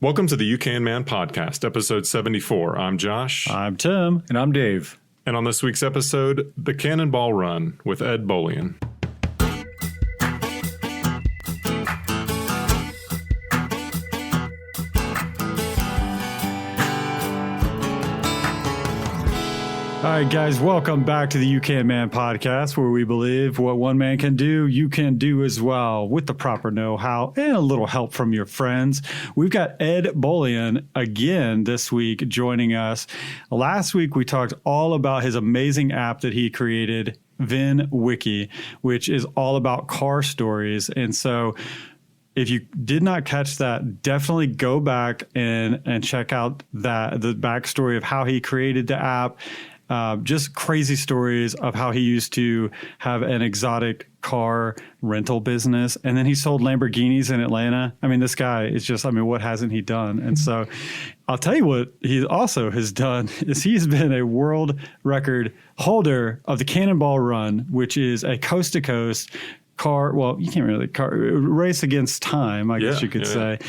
Welcome to the You Can Man podcast, episode 74. I'm Josh. I'm Tim. And I'm Dave. And on this week's episode, the Cannonball Run with Ed Bolian. All right, guys, welcome back to the You Can Man podcast, where we believe what one man can do, you can do as well, with the proper know-how and a little help from your friends. We've got Ed Bolian again this week joining us. Last week, we talked all about his amazing app that he created, VinWiki, which is all about car stories. And so if you did not catch that, definitely go back and check out the backstory of how he created the app. Just crazy stories of how he used to have an exotic car rental business. And then he sold Lamborghinis in Atlanta. I mean, this guy is just, what hasn't he done? And so I'll tell you what he also has done is he's been a world record holder of the Cannonball Run, which is a coast to coast you can't really race against time, I guess you could say,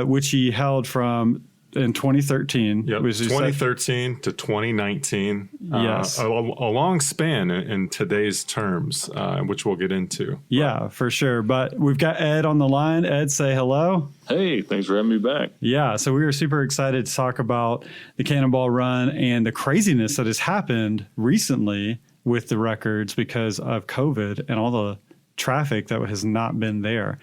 which he held from in 2013. Yep, 2013 to 2019. Yes. A long span in today's terms, which we'll get into. Yeah, for sure. But we've got Ed on the line. Ed, say hello. Hey, thanks for having me back. Yeah, so we were super excited to talk about the Cannonball Run and the craziness that has happened recently with the records because of COVID and all the traffic that has not been there.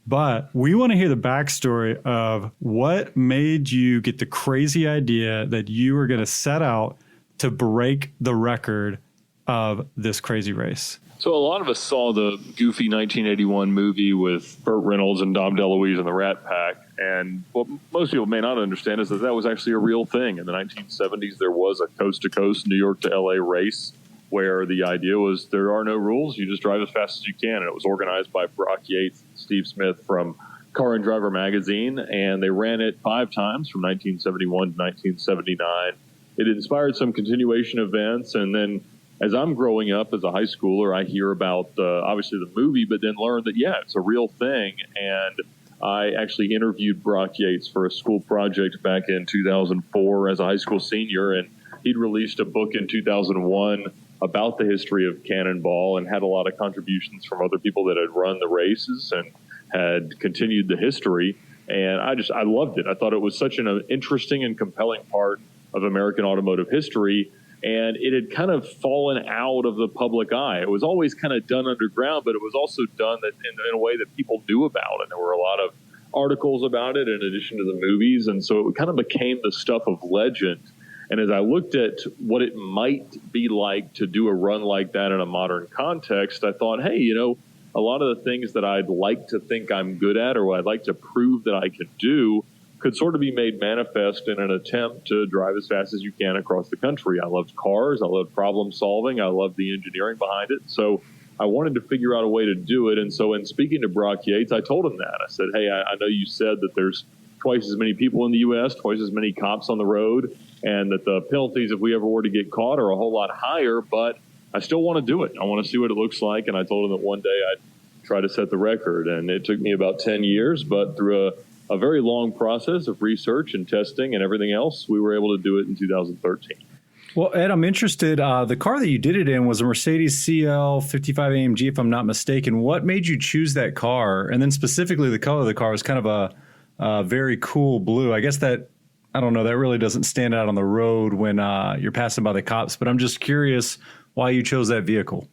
But we want to hear the backstory of what made you get the crazy idea that you were going to set out to break the record of this crazy race. So a lot of us saw the goofy 1981 movie with Burt Reynolds and Dom DeLuise and the Rat Pack. And what most people may not understand is that was actually a real thing. In the 1970s, there was a coast-to-coast New York to L.A. race where the idea was there are no rules. You just drive as fast as you can. And it was organized by Brock Yates and Steve Smith from Car and Driver magazine. And they ran it 5 times from 1971 to 1979. It inspired some continuation events. And then as I'm growing up as a high schooler, I hear about obviously the movie, but then learn that, it's a real thing. And I actually interviewed Brock Yates for a school project back in 2004 as a high school senior. And he'd released a book in 2001 about the history of Cannonball and had a lot of contributions from other people that had run the races and had continued the history. And I loved it. I thought it was such an interesting and compelling part of American automotive history. And it had kind of fallen out of the public eye. It was always kind of done underground, but it was also done in a way that people knew about. And there were a lot of articles about it in addition to the movies. And so it kind of became the stuff of legend. And as I looked at what it might be like to do a run like that in a modern context, I thought, hey, a lot of the things that I'd like to think I'm good at or what I'd like to prove that I can do could sort of be made manifest in an attempt to drive as fast as you can across the country. I loved cars. I loved problem solving. I loved the engineering behind it. So I wanted to figure out a way to do it. And so in speaking to Brock Yates, I told him that. I said, hey, I know you said that there's twice as many people in the U.S., twice as many cops on the road, and that the penalties, if we ever were to get caught, are a whole lot higher, but I still want to do it. I want to see what it looks like, and I told him that one day I'd try to set the record, and it took me about 10 years, but through a very long process of research and testing and everything else, we were able to do it in 2013. Well, Ed, I'm interested. The car that you did it in was a Mercedes CL 55 AMG, if I'm not mistaken. What made you choose that car? And then specifically the color of the car was kind of a very cool blue. I guess that really doesn't stand out on the road when you're passing by the cops, but I'm just curious why you chose that vehicle.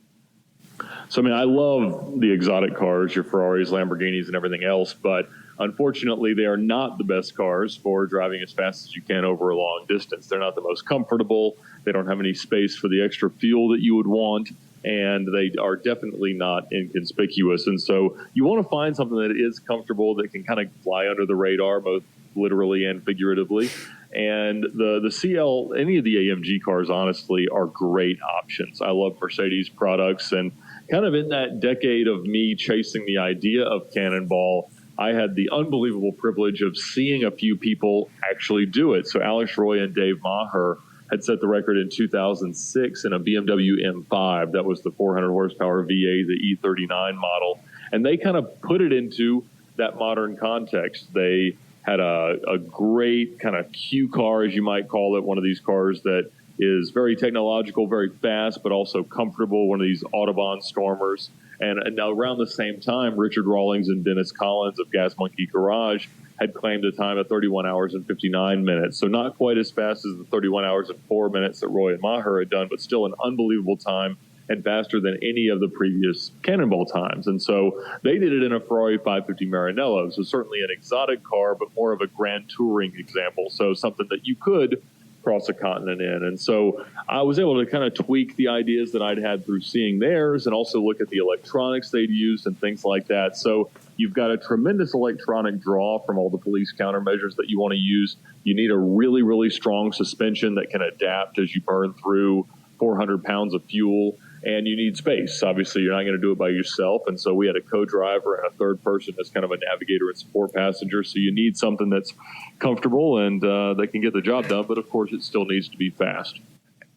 So, I love the exotic cars, your Ferraris, Lamborghinis, and everything else, but unfortunately, they are not the best cars for driving as fast as you can over a long distance. They're not the most comfortable. They don't have any space for the extra fuel that you would want, and they are definitely not inconspicuous. And so you want to find something that is comfortable, that can kind of fly under the radar, both literally and figuratively. And the CL, any of the AMG cars, honestly, are great options. I love Mercedes products, and kind of in that decade of me chasing the idea of Cannonball, I had the unbelievable privilege of seeing a few people actually do it. So Alex Roy and Dave Maher had set the record in 2006 in a BMW M5. That was the 400 horsepower V8, the E39 model. And they kind of put it into that modern context. They had a great kind of Q car, as you might call it, one of these cars that is very technological, very fast, but also comfortable, one of these Autobahn Stormers. And around the same time, Richard Rawlings and Dennis Collins of Gas Monkey Garage had claimed a time of 31 hours and 59 minutes. So not quite as fast as the 31 hours and 4 minutes that Roy and Maher had done, but still an unbelievable time and faster than any of the previous Cannonball times. And so they did it in a Ferrari 550 Maranello. So certainly an exotic car, but more of a grand touring example. So something that you could cross a continent in. And so I was able to kind of tweak the ideas that I'd had through seeing theirs and also look at the electronics they'd used and things like that. So you've got a tremendous electronic draw from all the police countermeasures that you want to use. You need a really, really strong suspension that can adapt as you burn through 400 pounds of fuel. And you need space. Obviously, you're not going to do it by yourself. And so we had a co-driver and a third person as kind of a navigator and support passenger. So you need something that's comfortable and that can get the job done. But, of course, it still needs to be fast.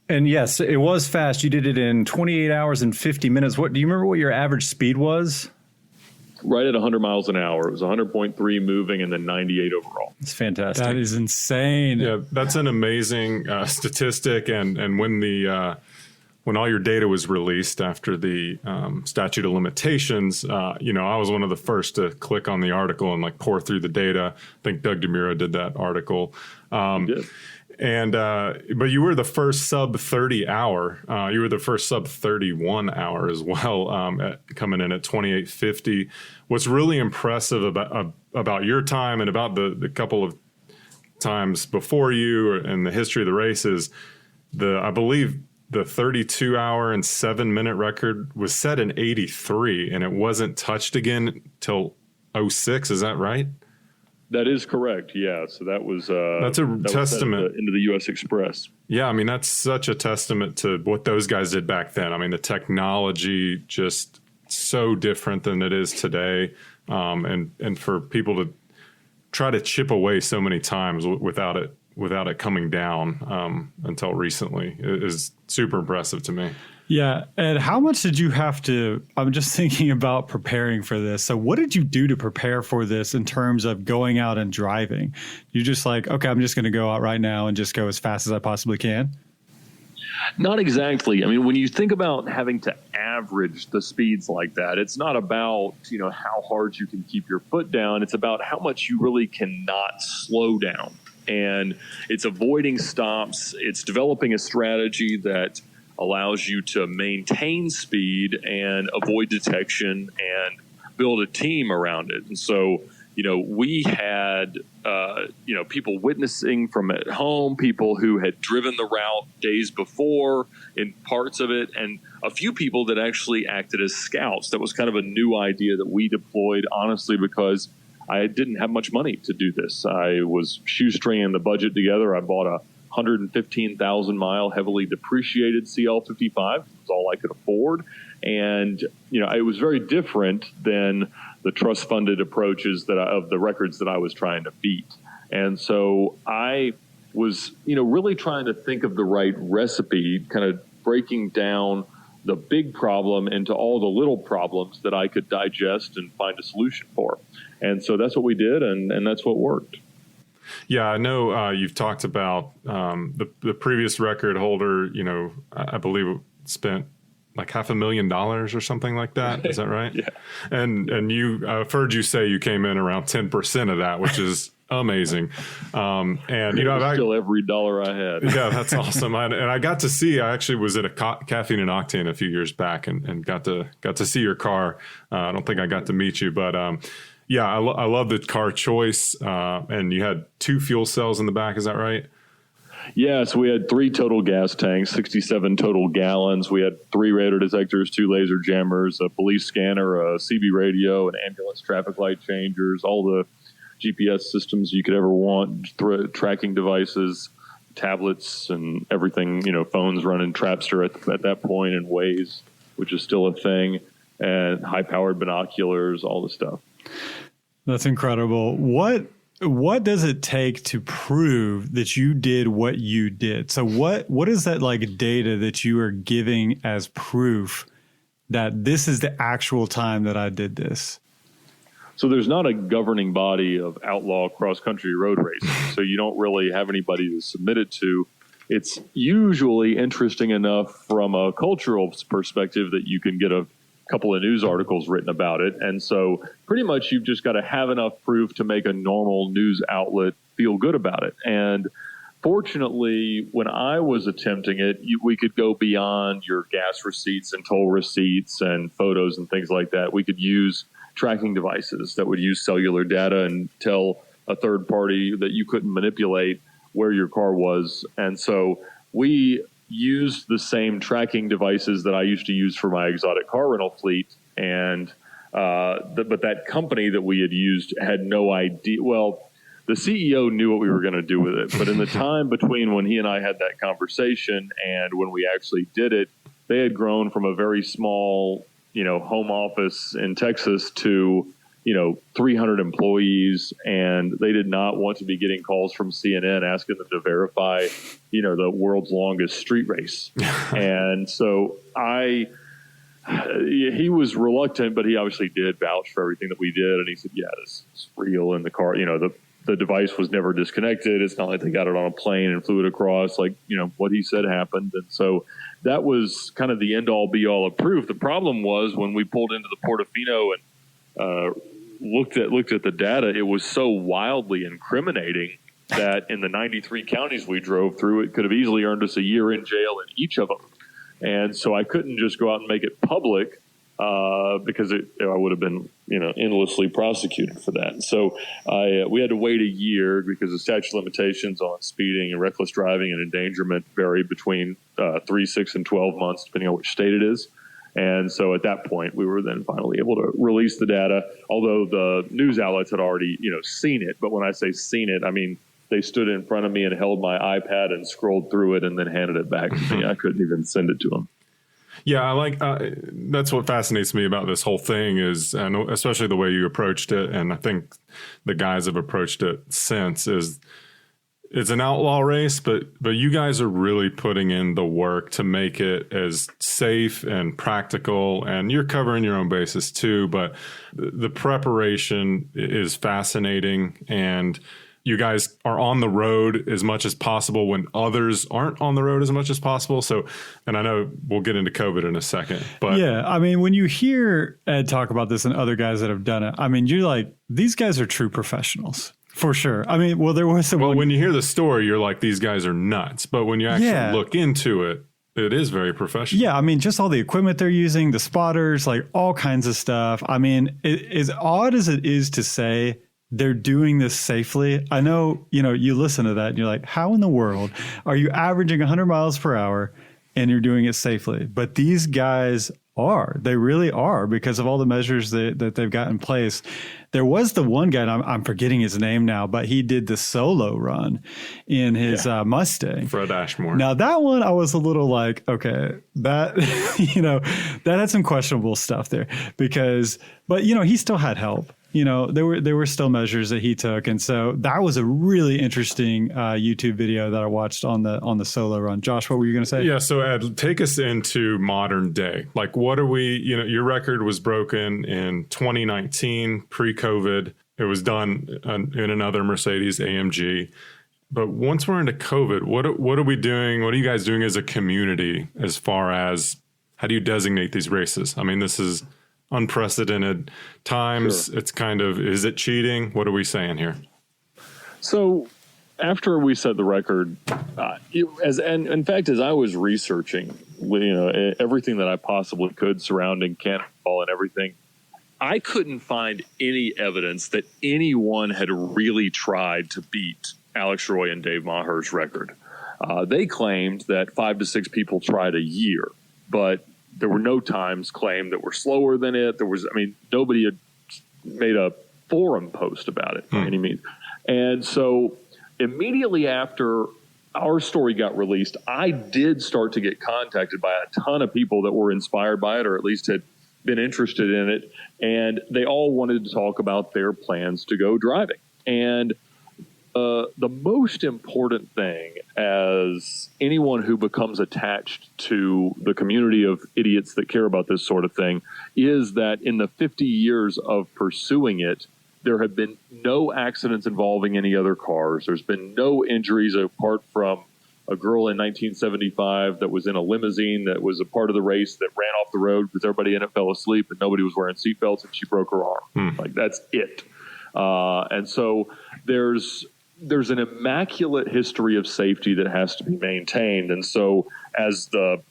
And, yes, it was fast. You did it in 28 hours and 50 minutes. What do you remember what your average speed was? Right at 100 miles an hour. It was 100.3 moving and then 98 overall. It's fantastic. That is insane. Yeah, that's an amazing statistic. And when all your data was released after the statute of limitations, I was one of the first to click on the article and like pour through the data. I think Doug DeMuro did that article. He did. And but you were the first sub 30 hour. You were the first sub 31 hour as well, coming in at 28:50. What's really impressive about your time and about the couple of times before you and the history of the race is I believe the 32 hour and 7 minute record was set in 83 and it wasn't touched again till 06. Is that right? That is correct. Yeah. So that's a testament into the U.S. Express. Yeah. I mean, that's such a testament to what those guys did back then. I mean, the technology just so different than it is today. And for people to try to chip away so many times without it coming down until recently is super impressive to me. Yeah. And how much did you have to, I'm just thinking about preparing for this. So what did you do to prepare for this in terms of going out and driving? You just like, okay, I'm just going to go out right now and just go as fast as I possibly can? Not exactly. I mean, when you think about having to average the speeds like that, it's not about, how hard you can keep your foot down. It's about how much you really cannot slow down. And it's avoiding stops. It's developing a strategy that allows you to maintain speed and avoid detection and build a team around it. And so, we had, people witnessing from at home, people who had driven the route days before in parts of it, and a few people that actually acted as scouts. That was kind of a new idea that we deployed, honestly, because I didn't have much money to do this. I was shoestringing the budget together. I bought a 115,000 mile heavily depreciated CL55. It was all I could afford. And, it was very different than the trust funded approaches of the records that I was trying to beat. And so I was, really trying to think of the right recipe, kind of breaking down the big problem into all the little problems that I could digest and find a solution for. And so that's what we did. And that's what worked. Yeah, I know you've talked about the previous record holder, I believe spent like $500,000 or something like that. Is that right? Yeah. And I've heard you say you came in around 10% of that, which is amazing. And still every dollar I had. Yeah, that's awesome. I got to see. I actually was at a Caffeine and Octane a few years back and got to see your car. I don't think I got to meet you, but yeah, I love the car choice. And you had 2 fuel cells in the back. Is that right? Yeah, so we had 3 total gas tanks, 67 total gallons. We had 3 radar detectors, 2 laser jammers, a police scanner, a CB radio, an ambulance traffic light changers, all the GPS systems you could ever want, tracking devices, tablets, and everything, phones running Trapster at that point, and Waze, which is still a thing, and high-powered binoculars, all the stuff. That's incredible. What does it take to prove that you did what you did? So what is that like data that you are giving as proof that this is the actual time that I did this? So there's not a governing body of outlaw cross-country road racing. So you don't really have anybody to submit it to. It's usually interesting enough from a cultural perspective that you can get a couple of news articles written about it. And so pretty much you've just got to have enough proof to make a normal news outlet feel good about it. And fortunately, when I was attempting it, we could go beyond your gas receipts and toll receipts and photos and things like that. We could use tracking devices that would use cellular data and tell a third party that you couldn't manipulate where your car was. And so we used the same tracking devices that I used to use for my exotic car rental fleet. And but that company that we had used had no idea. Well, the CEO knew what we were going to do with it. But in the time between when he and I had that conversation and when we actually did it, they had grown from a very small home office in Texas to, 300 employees. And they did not want to be getting calls from CNN asking them to verify, the world's longest street race. And so he was reluctant, but he obviously did vouch for everything that we did. And he said, yeah, this is real in the car. The device was never disconnected. It's not like they got it on a plane and flew it across. What he said happened. And so that was kind of the end all be all of proof. The problem was when we pulled into the Portofino and looked at the data, it was so wildly incriminating that in the 93 counties we drove through, it could have easily earned us a year in jail in each of them. And so I couldn't just go out and make it public because I would have been, endlessly prosecuted for that. So we had to wait a year because the statute of limitations on speeding and reckless driving and endangerment vary between 3, 6, and 12 months, depending on which state it is. And so at that point, we were then finally able to release the data, although the news outlets had already, seen it. But when I say seen it, I mean, they stood in front of me and held my iPad and scrolled through it and then handed it back to me. I couldn't even send it to them. Yeah, I like that's what fascinates me about this whole thing is, and especially the way you approached it, and I think the guys have approached it since, is it's an outlaw race, but you guys are really putting in the work to make it as safe and practical, and you're covering your own bases too, but the preparation is fascinating, and you guys are on the road as much as possible when others aren't on the road as much as possible. So, and I know we'll get into COVID in a second, but yeah, I mean, when you hear Ed talk about this and other guys that have done it, I mean, you're like, these guys are true professionals for sure. I mean, well, there was some. Well, when you hear the story, you're like, these guys are nuts. But when you actually look into it, it is very professional. Yeah, I mean, just all the equipment they're using, the spotters, like all kinds of stuff. I mean, as odd as it is to say, they're doing this safely. I know, you listen to that and you're like, how in the world are you averaging 100 miles per hour and you're doing it safely? But these guys they really are, because of all the measures that they've got in place. There was the one guy, and I'm forgetting his name now, but he did the solo run in his Mustang. Fred Ashmore. Now that one, I was a little like, okay, that, that had some questionable stuff there but he still had help. There were still measures that he took. And so that was a really interesting YouTube video that I watched on the solo run. Josh, what were you going to say? Yeah. So Ed, take us into modern day. Like, what are we, your record was broken in 2019, pre-COVID. It was done in another Mercedes AMG. But once we're into COVID, what are we doing? What are you guys doing as a community as far as how do you designate these races? I mean, this is unprecedented times. Sure. It's kind of, is it cheating? What are we saying here? So after we set the record, as I was researching, everything that I possibly could surrounding Cannonball and everything, I couldn't find any evidence that anyone had really tried to beat Alex Roy and Dave Maher's record. They claimed that 5 to 6 people tried a year, but there were no times claimed that were slower than it. Nobody had made a forum post about it by any means. And so immediately after our story got released, I did start to get contacted by a ton of people that were inspired by it, or at least had been interested in it. And they all wanted to talk about their plans to go driving. And the most important thing as anyone who becomes attached to the community of idiots that care about this sort of thing is that in the 50 years of pursuing it, there have been no accidents involving any other cars. There's been no injuries apart from a girl in 1975 that was in a limousine that was a part of the race that ran off the road because everybody in it fell asleep and nobody was wearing seatbelts and she broke her arm. Like, that's it. And so there's an immaculate history of safety that has to be maintained. And so as the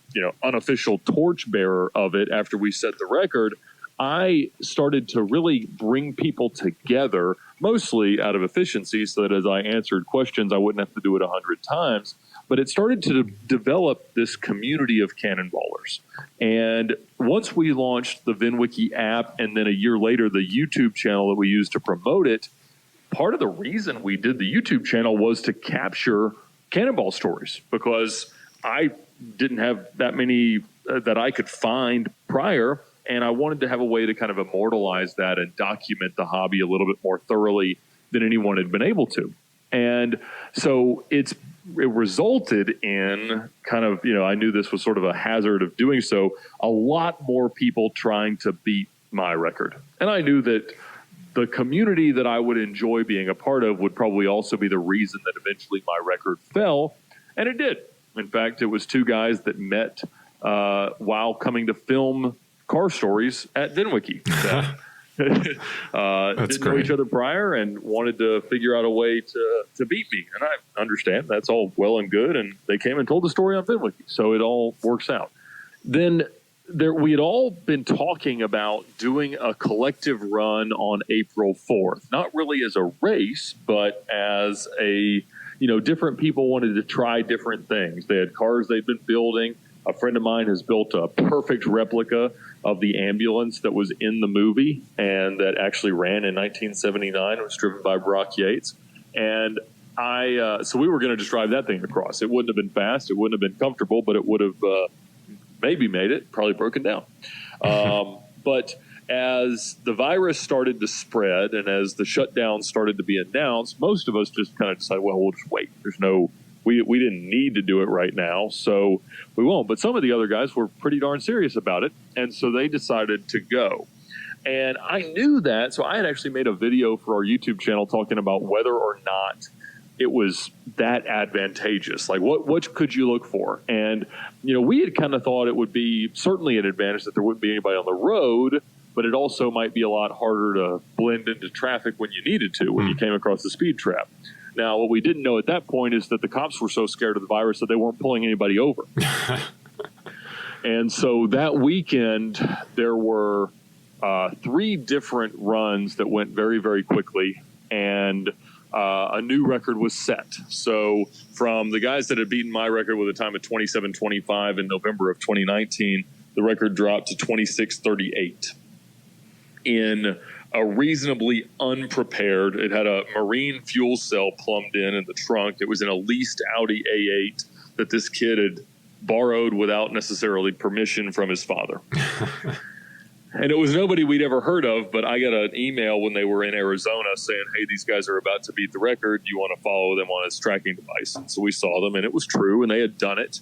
unofficial torchbearer of it, after we set the record, I started to really bring people together, mostly out of efficiency, so that as I answered questions, I wouldn't have to do it 100 times. But it started to develop this community of cannonballers. And once we launched the VinWiki app and then a year later the YouTube channel that we used to promote it, part of the reason we did the YouTube channel was to capture cannonball stories, because I didn't have that many that I could find prior. And I wanted to have a way to kind of immortalize that and document the hobby a little bit more thoroughly than anyone had been able to. And so it resulted in kind of, I knew this was sort of a hazard of doing so, a lot more people trying to beat my record. And I knew that the community that I would enjoy being a part of would probably also be the reason that eventually my record fell. And it did. In fact, it was two guys that met while coming to film car stories at VinWiki. Didn't know each other prior and wanted to figure out a way to beat me. And I understand that's all well and good. And they came and told the story on VinWiki. So it all works out. Then we had all been talking about doing a collective run on April 4th, not really as a race, but as different people wanted to try different things. They had cars they'd been building. A friend of mine has built a perfect replica of the ambulance that was in the movie and that actually ran in 1979. It was driven by Brock Yates. And so we were going to just drive that thing across. It wouldn't have been fast. It wouldn't have been comfortable, but it would have maybe made it, probably broken down. But as the virus started to spread and as the shutdown started to be announced, most of us just kind of decided, well, we'll just wait. We didn't need to do it right now, so we won't. But some of the other guys were pretty darn serious about it, and so they decided to go. And I knew that, so I had actually made a video for our YouTube channel talking about whether or not it was that advantageous. Like, what could you look for? And, we had kind of thought it would be certainly an advantage that there wouldn't be anybody on the road, but it also might be a lot harder to blend into traffic when you needed to, when you came across the speed trap. Now, what we didn't know at that point is that the cops were so scared of the virus that they weren't pulling anybody over. And so that weekend, there were 3 different runs that went very, very quickly, and a new record was set. So from the guys that had beaten my record with a time of 27:25 in November of 2019, the record dropped to 26:38 in a reasonably unprepared. It had a marine fuel cell plumbed in the trunk. It was in a leased Audi A8 that this kid had borrowed without necessarily permission from his father. And it was nobody we'd ever heard of, but I got an email when they were in Arizona saying, hey, these guys are about to beat the record. Do you want to follow them on his tracking device? And so we saw them, and it was true, and they had done it.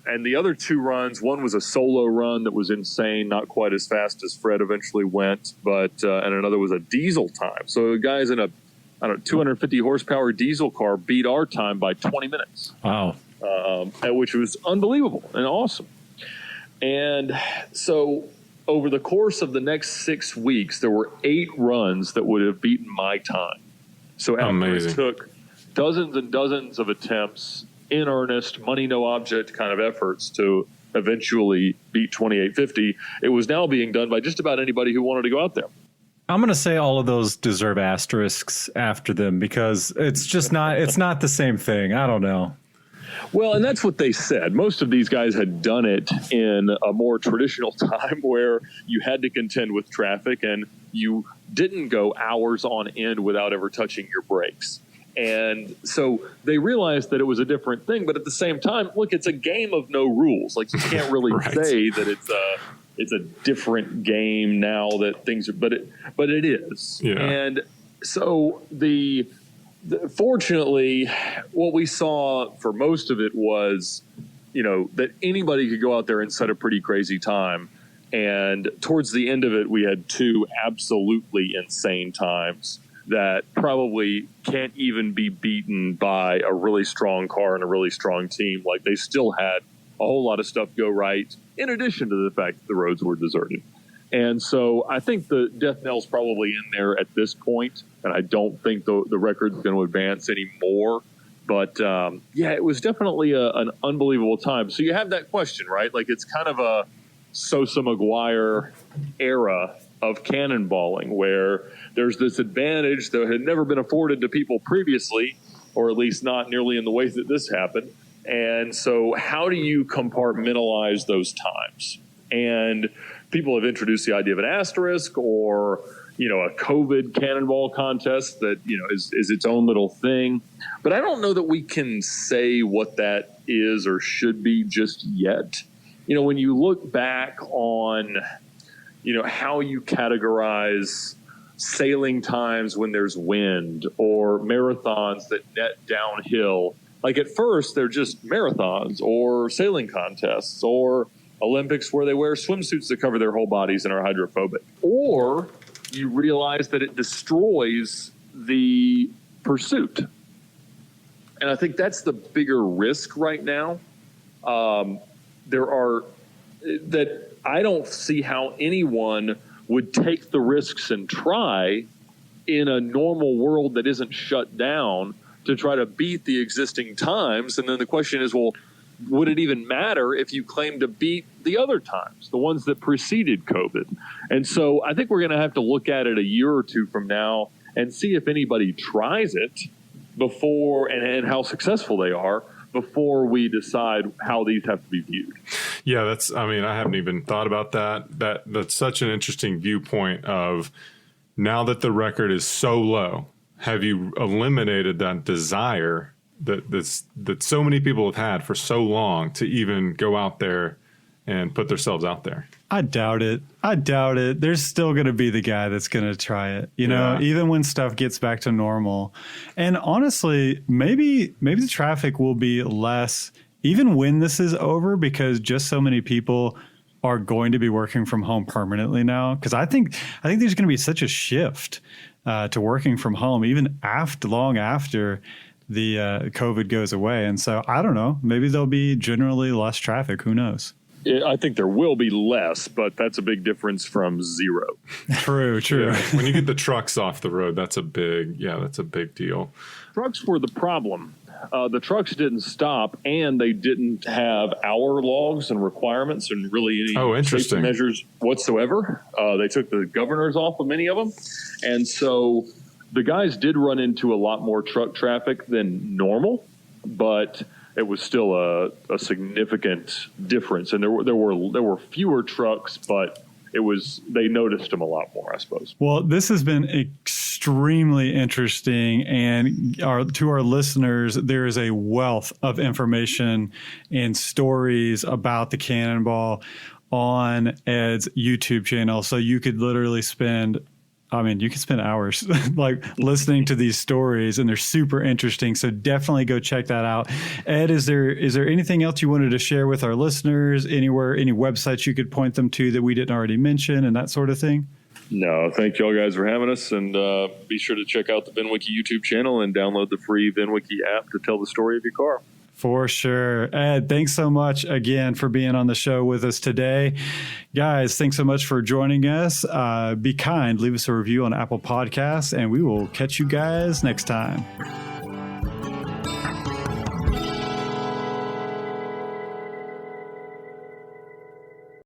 And the other 2 runs, one was a solo run that was insane, not quite as fast as Fred eventually went, but and another was a diesel time. So the guys in a 250 horsepower diesel car beat our time by 20 minutes. Wow. Which was unbelievable and awesome. And so over the course of the next 6 weeks, there were 8 runs that would have beaten my time. So after it took dozens and dozens of attempts, in earnest, money, no object kind of efforts to eventually beat 2850, it was now being done by just about anybody who wanted to go out there. I'm going to say all of those deserve asterisks after them because it's just it's not the same thing. I don't know. Well, and that's what they said. Most of these guys had done it in a more traditional time where you had to contend with traffic and you didn't go hours on end without ever touching your brakes. And so they realized that it was a different thing. But at the same time, look, it's a game of no rules. Like, you can't really say that it's a different game now that things are, but it is. Yeah. And so the Fortunately, what we saw for most of it was, that anybody could go out there and set a pretty crazy time. And towards the end of it, we had 2 absolutely insane times that probably can't even be beaten by a really strong car and a really strong team. Like, they still had a whole lot of stuff go right, in addition to the fact that the roads were deserted. And so I think the death knell's probably in there at this point, and I don't think the record's going to advance anymore. But, it was definitely an unbelievable time. So you have that question, right? Like, it's kind of a Sosa McGuire era of cannonballing, where there's this advantage that had never been afforded to people previously, or at least not nearly in the way that this happened. And so how do you compartmentalize those times? And people have introduced the idea of an asterisk, or, a COVID cannonball contest that, is its own little thing. But I don't know that we can say what that is or should be just yet. When you look back on, how you categorize sailing times when there's wind, or marathons that net downhill, like at first they're just marathons or sailing contests or Olympics where they wear swimsuits that cover their whole bodies and are hydrophobic. Or you realize that it destroys the pursuit. And I think that's the bigger risk right now. That I don't see how anyone would take the risks and try in a normal world that isn't shut down to try to beat the existing times. And then the question is, well, would it even matter if you claim to beat the other times, the ones that preceded COVID? And so I think we're going to have to look at it a year or two from now and see if anybody tries it before, and how successful they are, before we decide how these have to be viewed. Yeah, I haven't even thought about that. That's such an interesting viewpoint of, now that the record is so low, have you eliminated that desire that so many people have had for so long to even go out there and put themselves out there? I doubt it. There's still going to be the guy that's going to try it, even when stuff gets back to normal. And honestly, maybe the traffic will be less even when this is over, because just so many people are going to be working from home permanently now. Because I think there's going to be such a shift to working from home, even long after the COVID goes away. And so I don't know, maybe there'll be generally less traffic. Who knows? I think there will be less, but that's a big difference from zero. True. Yeah. When you get the trucks off the road, that's a big deal. Trucks were the problem. The trucks didn't stop, and they didn't have hour logs and requirements and really any safety measures whatsoever. They took the governors off of many of them. And so the guys did run into a lot more truck traffic than normal, but it was still a significant difference. And there were fewer trucks, but they noticed them a lot more, I suppose. Well, this has been extremely interesting, and to our listeners, there is a wealth of information and stories about the Cannonball on Ed's YouTube channel. So you could literally spend hours like listening to these stories, and they're super interesting. So definitely go check that out. Ed, is there anything else you wanted to share with our listeners? Any websites you could point them to that we didn't already mention, and that sort of thing? No, thank you all guys for having us, and be sure to check out the VinWiki YouTube channel and download the free VinWiki app to tell the story of your car. For sure. Ed, thanks so much again for being on the show with us today. Guys, thanks so much for joining us. Be kind, leave us a review on Apple Podcasts, and we will catch you guys next time.